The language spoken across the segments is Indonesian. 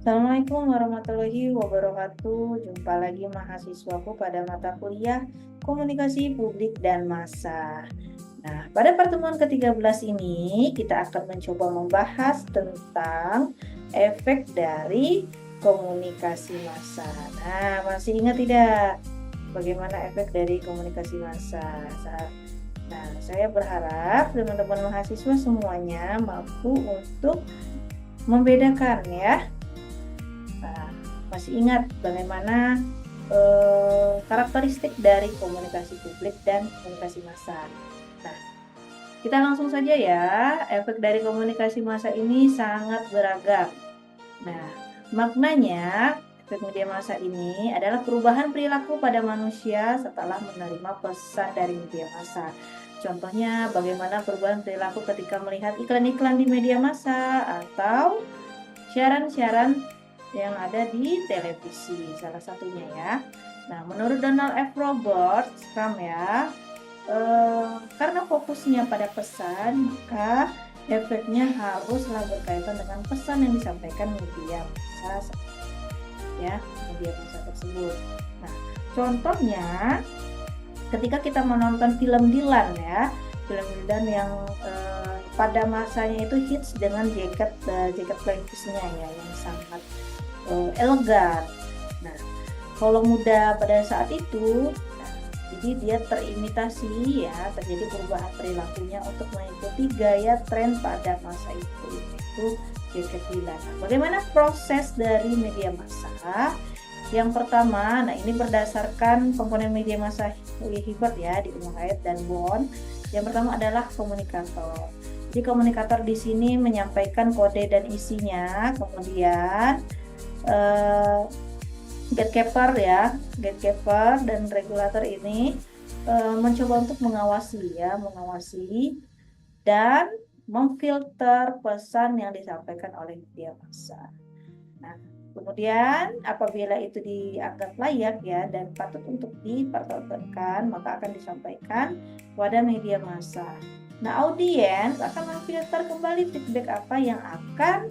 Assalamualaikum warahmatullahi wabarakatuh. Jumpa lagi mahasiswaku pada mata kuliah Komunikasi Publik dan Massa. Nah, pada pertemuan ke-13 ini kita akan mencoba membahas tentang efek dari komunikasi massa. Nah, masih ingat tidak bagaimana efek dari komunikasi massa? Nah, saya berharap teman-teman mahasiswa semuanya mampu untuk membedakan ya. Nah, masih ingat bagaimana karakteristik dari komunikasi publik dan komunikasi massa. Nah, kita langsung saja ya. Efek dari komunikasi massa ini sangat beragam. Nah, maknanya efek media massa ini adalah perubahan perilaku pada manusia setelah menerima pesan dari media massa. Contohnya bagaimana perubahan perilaku ketika melihat iklan-iklan di media massa atau siaran-siaran yang ada di televisi, salah satunya ya. Nah, menurut Donald F. Roberts, ya, karena fokusnya pada pesan, maka efeknya haruslah berkaitan dengan pesan yang disampaikan media massa, ya, media massa tersebut. Nah, contohnya ketika kita menonton film Dylan ya, film Dylan yang pada masanya itu hits dengan jaket levisnya ya yang sangat elegan. Nah, kalau muda pada saat itu, jadi dia terimitasi ya, terjadi perubahan perilakunya untuk mengikuti gaya tren pada masa itu, yaitu jaket Dylan. Bagaimana proses dari media massa? Yang pertama, nah ini berdasarkan komponen media massa Hibbert ya di Umum Hayat dan Bond. Yang pertama adalah komunikator. Jadi komunikator di sini menyampaikan kode dan isinya, kemudian gatekeeper dan regulator ini mencoba untuk mengawasi dan memfilter pesan yang disampaikan oleh media massa. Nah, kemudian apabila itu dianggap layak ya dan patut untuk dipertontonkan, maka akan disampaikan pada media massa. Nah, audiens akan memfilter kembali feedback apa yang akan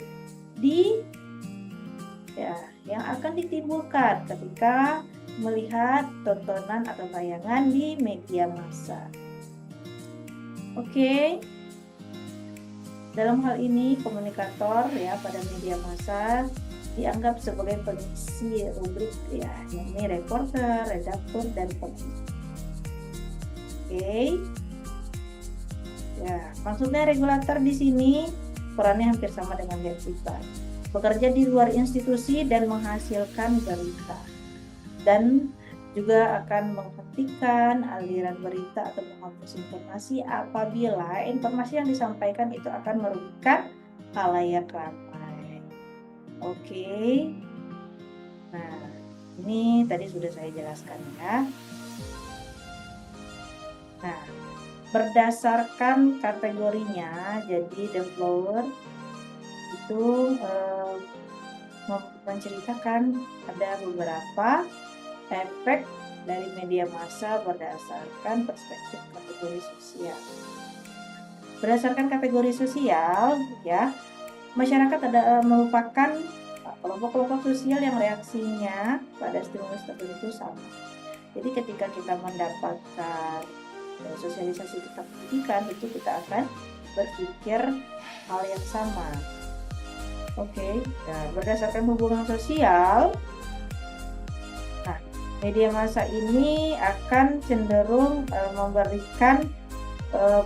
ditimbulkan ketika melihat tontonan atau tayangan di media massa. Oke. Dalam hal ini komunikator ya pada media massa dianggap sebagai pengisi rubrik ya, yakni reporter, redaktur, dan penulis. Oke. Ya, maksudnya regulator di sini perannya hampir sama dengan gatekeeper. Bekerja di luar institusi dan menghasilkan berita. Dan juga akan menghentikan aliran berita atau menghapus informasi apabila informasi yang disampaikan itu akan merugikan khalayak ramai. Oke. Nah, ini tadi sudah saya jelaskan ya. Nah, berdasarkan kategorinya, jadi The Flower itu menceritakan ada beberapa efek dari media massa berdasarkan perspektif kategori sosial. Berdasarkan kategori sosial, ya, masyarakat merupakan kelompok-kelompok sosial yang reaksinya pada stimulus tertentu sama. Jadi ketika kita mendapatkan sosialisasi tentang pendidikan, itu kita akan berpikir hal yang sama. Oke, nah, berdasarkan hubungan sosial, nah, media massa ini akan cenderung memberikan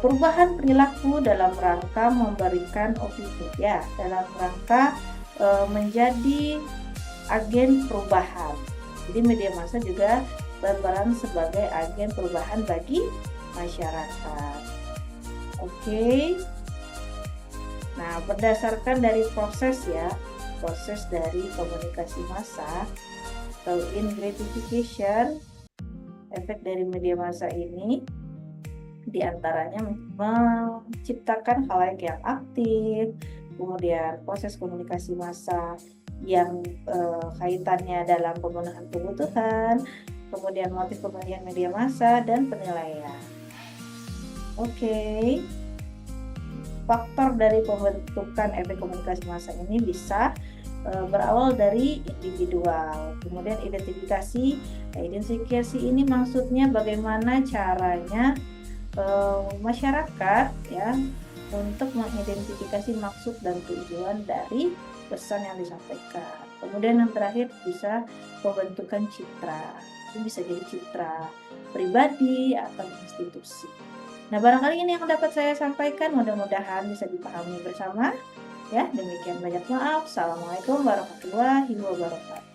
perubahan perilaku dalam rangka memberikan opini ya, dalam rangka menjadi agen perubahan. Jadi media massa juga berperan sebagai agen perubahan bagi masyarakat. Oke. Nah, berdasarkan dari proses dari komunikasi massa atau gratification, efek dari media massa ini diantaranya menciptakan khalayak yang aktif, kemudian proses komunikasi massa yang kaitannya dalam pemenuhan kebutuhan, kemudian motif pembagian media massa, dan penilaian. Oke. Faktor dari pembentukan efek komunikasi massa ini bisa berawal dari individual. Kemudian identifikasi. Nah, identifikasi ini maksudnya bagaimana caranya masyarakat ya untuk mengidentifikasi maksud dan tujuan dari pesan yang disampaikan. Kemudian yang terakhir bisa pembentukan citra. Itu bisa jadi citra pribadi atau institusi. Nah, barangkali ini yang dapat saya sampaikan, mudah-mudahan bisa dipahami bersama. Ya, demikian, banyak maaf. Assalamualaikum warahmatullahi wabarakatuh.